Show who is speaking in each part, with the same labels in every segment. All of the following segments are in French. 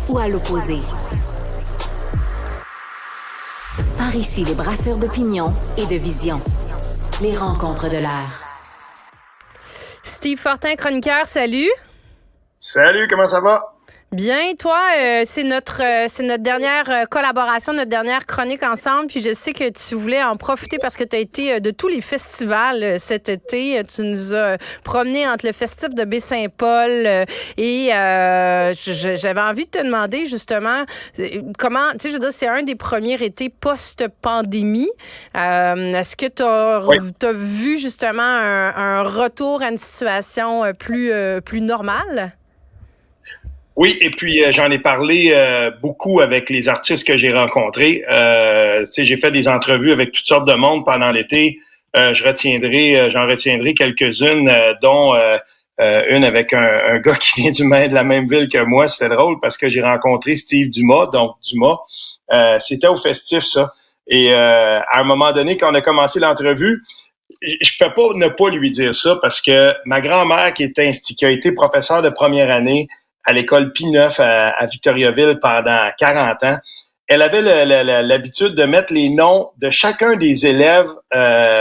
Speaker 1: ou à l'opposé. Par ici, les brasseurs d'opinion et de vision. Les rencontres de l'air.
Speaker 2: Steve Fortin, chroniqueur, salut.
Speaker 3: Salut, comment ça va?
Speaker 2: Bien, toi, c'est notre dernière collaboration, notre dernière chronique ensemble. Puis je sais que tu voulais en profiter parce que tu as été de tous les festivals cet été. Tu nous as promené entre le festif de Baie-Saint-Paul et j'avais envie de te demander justement comment, tu sais, je veux dire, c'est un des premiers étés post-pandémie. Est-ce que tu as vu justement un retour à une situation plus normale?
Speaker 3: Oui, et puis j'en ai parlé beaucoup avec les artistes que j'ai rencontrés. Tu sais, j'ai fait des entrevues avec toutes sortes de monde pendant l'été. J'en retiendrai quelques-unes, dont une avec un gars qui vient de la même ville que moi. C'était drôle parce que j'ai rencontré Steve Dumas, donc Dumas. C'était au festif, ça. Et à un moment donné, quand on a commencé l'entrevue, je peux pas ne pas lui dire ça parce que ma grand-mère qui a été professeure de première année à l'école Pie-IX à Victoriaville pendant 40 ans, elle avait l'habitude de mettre les noms de chacun des élèves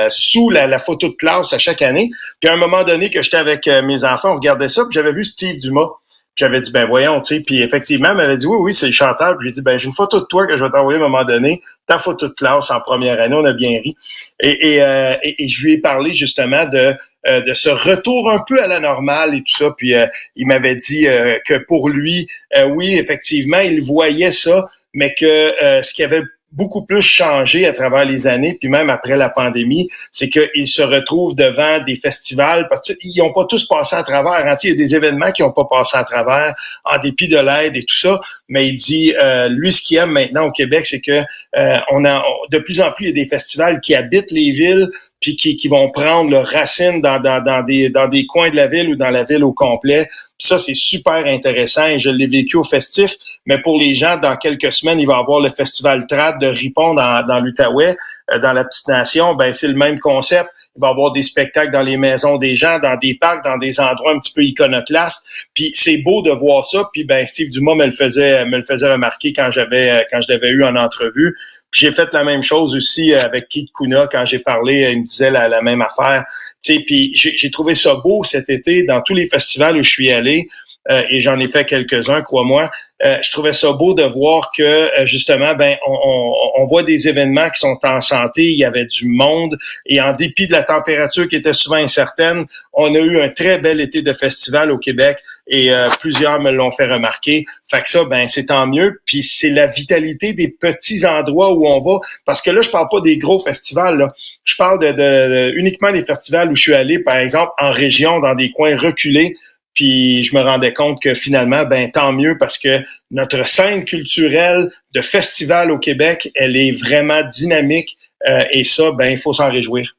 Speaker 3: sous la photo de classe à chaque année. Puis à un moment donné que j'étais avec mes enfants, on regardait ça, puis j'avais vu Steve Dumas. Puis j'avais dit, ben voyons, tu sais. Puis effectivement, elle m'avait dit, oui, c'est le chanteur. Puis j'ai dit, ben j'ai une photo de toi que je vais t'envoyer à un moment donné, ta photo de classe en première année. On a bien ri. Et je lui ai parlé justement de ce retour un peu à la normale et tout ça. Puis il m'avait dit que pour lui, oui, effectivement, il voyait ça, mais que ce qui avait beaucoup plus changé à travers les années, puis même après la pandémie, c'est qu'ils se retrouvent devant des festivals, parce qu'ils n'ont pas tous passé à travers. Hein. Il y a des événements qui n'ont pas passé à travers, en dépit de l'aide et tout ça, mais il dit, lui, ce qu'il aime maintenant au Québec, c'est que de plus en plus, il y a des festivals qui habitent les villes, puis qui vont prendre leurs racines dans des coins de la ville ou dans la ville au complet. Puis ça, c'est super intéressant et je l'ai vécu au festif. Mais pour les gens, dans quelques semaines, il va y avoir le festival Trad de Ripon dans l'Outaouais, dans la petite nation. Ben c'est le même concept. Il va y avoir des spectacles dans les maisons des gens, dans des parcs, dans des endroits un petit peu iconoclastes. Puis c'est beau de voir ça. Puis ben Steve Dumas me le faisait remarquer quand je l'avais eu en entrevue. J'ai fait la même chose aussi avec Keith Kuna quand j'ai parlé, il me disait la même affaire. Tu sais, puis j'ai trouvé ça beau cet été dans tous les festivals où je suis allé. Et j'en ai fait quelques-uns, crois-moi. Je trouvais ça beau de voir que justement, ben, on voit des événements qui sont en santé. Il y avait du monde et en dépit de la température qui était souvent incertaine, on a eu un très bel été de festival au Québec et plusieurs me l'ont fait remarquer. Fait que ça, ben, c'est tant mieux. Puis c'est la vitalité des petits endroits où on va. Parce que là, je parle pas des gros festivals, là. Je parle uniquement des festivals où je suis allé, par exemple, en région, dans des coins reculés. Puis je me rendais compte que finalement, ben tant mieux parce que notre scène culturelle de festival au Québec, elle est vraiment dynamique et ça, ben il faut s'en réjouir.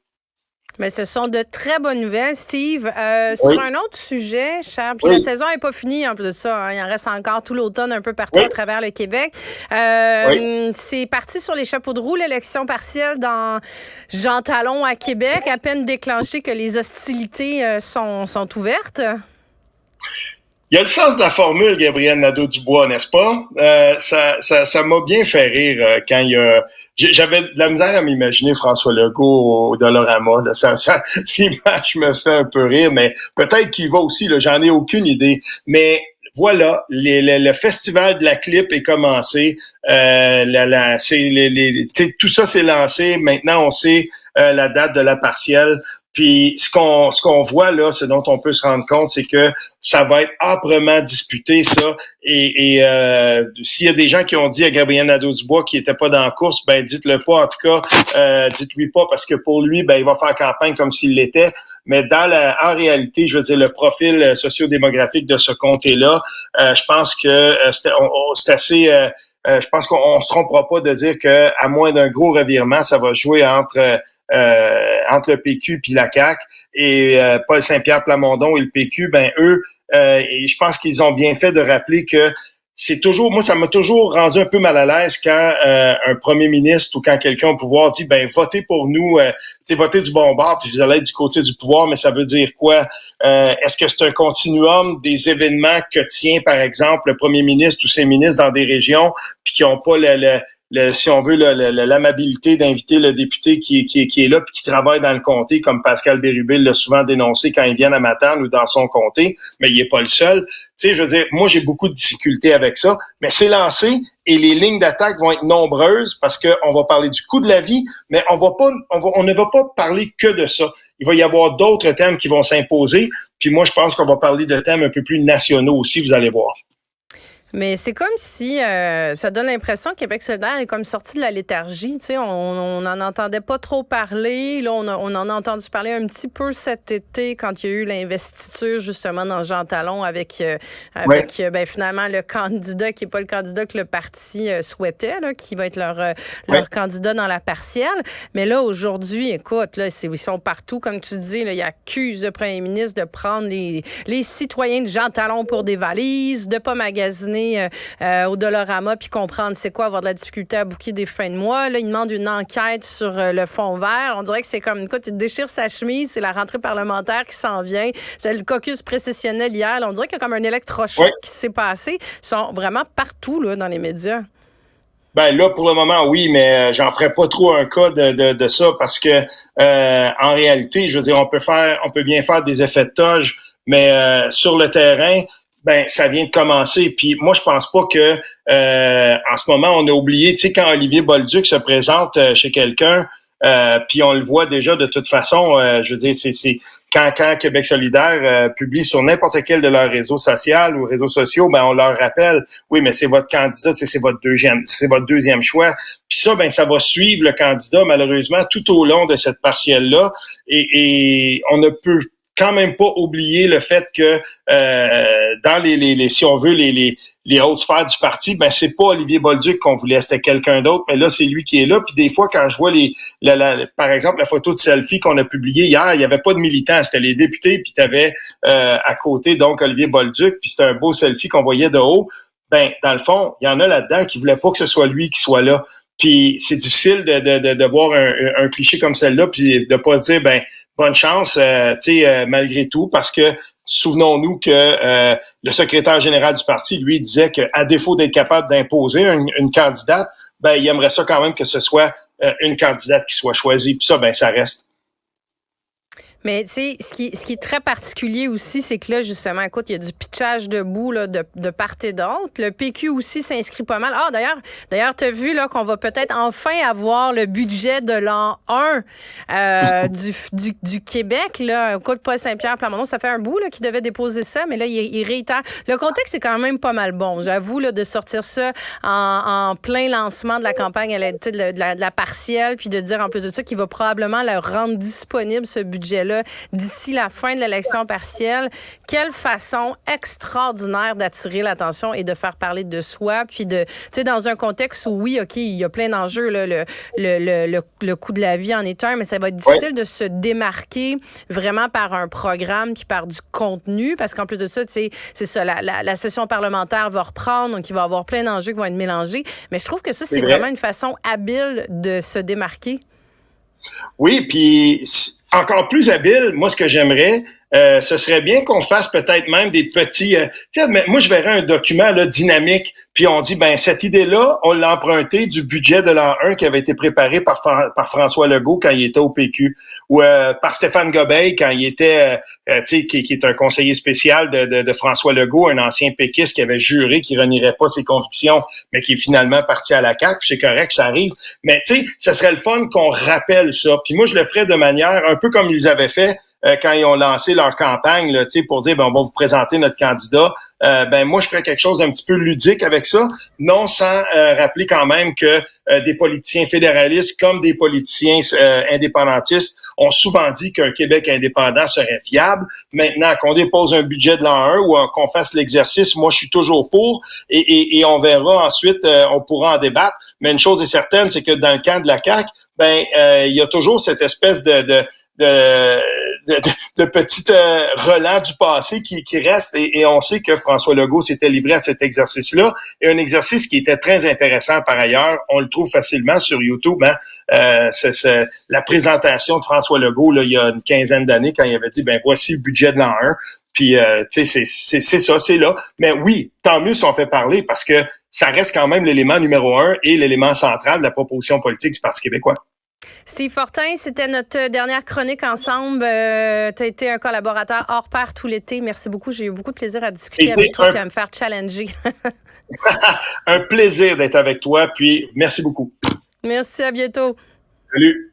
Speaker 2: Mais ce sont de très bonnes nouvelles, Steve.
Speaker 3: Oui.
Speaker 2: Sur un autre sujet, cher, puis la saison n'est pas finie en plus de ça. Hein, il en reste encore tout l'automne un peu partout à travers le Québec. C'est parti sur les chapeaux de roue, l'élection partielle dans Jean Talon à Québec, à peine déclenché que les hostilités sont ouvertes.
Speaker 3: Il y a le sens de la formule, Gabriel Nadeau-Dubois, n'est-ce pas? Ça m'a bien fait rire quand il y a... J'avais de la misère à m'imaginer François Legault au Dollarama. Là. L'image me fait un peu rire, mais peut-être qu'il va aussi, là, j'en ai aucune idée. Mais voilà, le festival de la clip est commencé. Tout ça s'est lancé. Maintenant, on sait la date de la partielle. Puis ce qu'on voit là, ce dont on peut se rendre compte, c'est que ça va être âprement disputé, ça. Et s'il y a des gens qui ont dit à Gabriel Nadeau-Dubois qu'il était pas dans la course, ben dites-le pas. En tout cas, dites-lui pas parce que pour lui, ben il va faire campagne comme s'il l'était. Mais en réalité, je veux dire, le profil sociodémographique de ce comté-là, je pense que c'est assez. Je pense qu'on se trompera pas de dire que à moins d'un gros revirement, ça va jouer entre le PQ puis la CAQ et Paul Saint-Pierre Plamondon et le PQ, ben eux, et je pense qu'ils ont bien fait de rappeler que c'est toujours, moi, ça m'a toujours rendu un peu mal à l'aise quand un premier ministre ou quand quelqu'un au pouvoir dit, ben, votez pour nous, votez du bon bord, puis vous allez être du côté du pouvoir, mais ça veut dire quoi? Est-ce que c'est un continuum des événements que tient, par exemple, le premier ministre ou ses ministres dans des régions, puis qui n'ont pas si on veut, l'amabilité d'inviter le député qui est là puis qui travaille dans le comté, comme Pascal Bérubé l'a souvent dénoncé quand il vient à Matane ou dans son comté, mais il n'est pas le seul. Tu sais, je veux dire, moi, j'ai beaucoup de difficultés avec ça, mais c'est lancé et les lignes d'attaque vont être nombreuses parce qu'on va parler du coût de la vie, mais on ne va pas parler que de ça. Il va y avoir d'autres thèmes qui vont s'imposer, puis moi, je pense qu'on va parler de thèmes un peu plus nationaux aussi, vous allez voir.
Speaker 2: Mais c'est comme si ça donne l'impression que Québec solidaire est comme sorti de la léthargie. Tu sais, on n'en entendait pas trop parler. Là, on en a entendu parler un petit peu cet été quand il y a eu l'investiture justement dans Jean Talon avec finalement le candidat qui n'est pas le candidat que le parti souhaitait, là, qui va être leur candidat dans la partielle. Mais là, aujourd'hui, écoute, là, ils sont partout. Comme tu dis, là, ils accusent le premier ministre de prendre les citoyens de Jean Talon pour des valises, de ne pas magasiner au Dollarama puis comprendre c'est quoi avoir de la difficulté à booker des fins de mois. Là, il demande une enquête sur le fonds vert. On dirait que c'est comme, écoute, il déchire sa chemise, c'est la rentrée parlementaire qui s'en vient. C'est le caucus précessionnel hier. Là, on dirait qu'il y a comme un électrochoc qui s'est passé. Ils sont vraiment partout là, dans les médias.
Speaker 3: Ben là, pour le moment, oui, mais j'en ferai pas trop un cas de ça parce que en réalité, je veux dire, on peut bien faire des effets de toge, mais sur le terrain, ben ça vient de commencer. Puis moi, je pense pas que en ce moment, on a oublié, tu sais, quand Olivier Bolduc se présente chez quelqu'un, puis on le voit déjà de toute façon, je veux dire, c'est quand Québec solidaire publie sur n'importe quel de leurs réseaux sociaux ou réseaux sociaux, ben on leur rappelle, oui, mais c'est votre candidat, c'est votre deuxième choix. Puis ça, ben ça va suivre le candidat malheureusement tout au long de cette partielle-là, et on ne peut quand même pas oublier le fait que dans les si on veut les hautes sphères du parti, ben c'est pas Olivier Bolduc qu'on voulait, c'était quelqu'un d'autre, mais là c'est lui qui est là. Puis des fois quand je vois par exemple la photo de selfie qu'on a publiée hier, il y avait pas de militants, c'était les députés, puis t'avais à côté donc Olivier Bolduc, puis c'était un beau selfie qu'on voyait de haut. Ben dans le fond, il y en a là-dedans qui voulaient pas que ce soit lui qui soit là. Puis c'est difficile de voir un cliché comme celle-là, puis de pas se dire ben bonne chance, malgré tout, parce que souvenons-nous que le secrétaire général du parti, lui, disait qu'à défaut d'être capable d'imposer une candidate, ben il aimerait ça quand même que ce soit une candidate qui soit choisie. Puis ça, ben ça reste.
Speaker 2: Mais tu sais, ce qui est très particulier aussi, c'est que là, justement, écoute, il y a du pitchage debout là, de part et d'autre. Le PQ aussi s'inscrit pas mal. Ah, d'ailleurs, tu as vu là, qu'on va peut-être enfin avoir le budget de l'an 1 du Québec. Là. Écoute, Paul Saint-Pierre Plamondon, ça fait un bout là, qu'il devait déposer ça, mais là, il réitère. Le contexte est quand même pas mal bon, j'avoue, là, de sortir ça en plein lancement de la campagne de la partielle, puis de dire en plus de ça qu'il va probablement le rendre disponible, ce budget-là, d'ici la fin de l'élection partielle. Quelle façon extraordinaire d'attirer l'attention et de faire parler de soi, puis tu sais, dans un contexte où, oui, OK, il y a plein d'enjeux, là, le coût de la vie en est un, mais ça va être difficile de se démarquer vraiment par un programme puis par du contenu, parce qu'en plus de ça, tu sais, c'est ça, la session parlementaire va reprendre, donc il va y avoir plein d'enjeux qui vont être mélangés, mais je trouve que ça, c'est vraiment une façon habile de se démarquer.
Speaker 3: Oui, puis encore plus habile, moi, ce que j'aimerais, ce serait bien qu'on fasse peut-être même des petits... moi, je verrais un document là, dynamique, puis on dit, ben cette idée-là, on l'a emprunté du budget de l'an 1 qui avait été préparé par François Legault quand il était au PQ, ou par Stéphane Gobeil quand il était, qui est un conseiller spécial de François Legault, un ancien péquiste qui avait juré qu'il renierait pas ses convictions, mais qui est finalement parti à la CAQ, c'est correct, ça arrive. Mais tu sais, ça serait le fun qu'on rappelle ça. Puis moi, je le ferais de manière un peu comme ils avaient fait quand ils ont lancé leur campagne là, pour dire ben, on va vous présenter notre candidat. Ben moi, je ferais quelque chose d'un petit peu ludique avec ça, non sans rappeler quand même que des politiciens fédéralistes comme des politiciens indépendantistes ont souvent dit qu'un Québec indépendant serait viable. Maintenant, qu'on dépose un budget de l'an 1 ou qu'on fasse l'exercice, moi, je suis toujours pour et on verra ensuite, on pourra en débattre. Mais une chose est certaine, c'est que dans le camp de la CAQ, il y a toujours cette espèce de petits relents du passé qui restent, et on sait que François Legault s'était livré à cet exercice-là, et un exercice qui était très intéressant par ailleurs. On le trouve facilement sur YouTube, c'est la présentation de François Legault là, il y a une quinzaine d'années, quand il avait dit voici le budget de l'an 1. Puis c'est ça, c'est là. Mais oui, tant mieux si on fait parler, parce que ça reste quand même l'élément numéro 1 et l'élément central de la proposition politique du Parti québécois.
Speaker 2: Steve Fortin, c'était notre dernière chronique ensemble. Tu as été un collaborateur hors pair tout l'été. Merci beaucoup. J'ai eu beaucoup de plaisir à discuter avec toi et à me faire challenger.
Speaker 3: Un plaisir d'être avec toi. Puis merci beaucoup.
Speaker 2: Merci, à bientôt.
Speaker 3: Salut.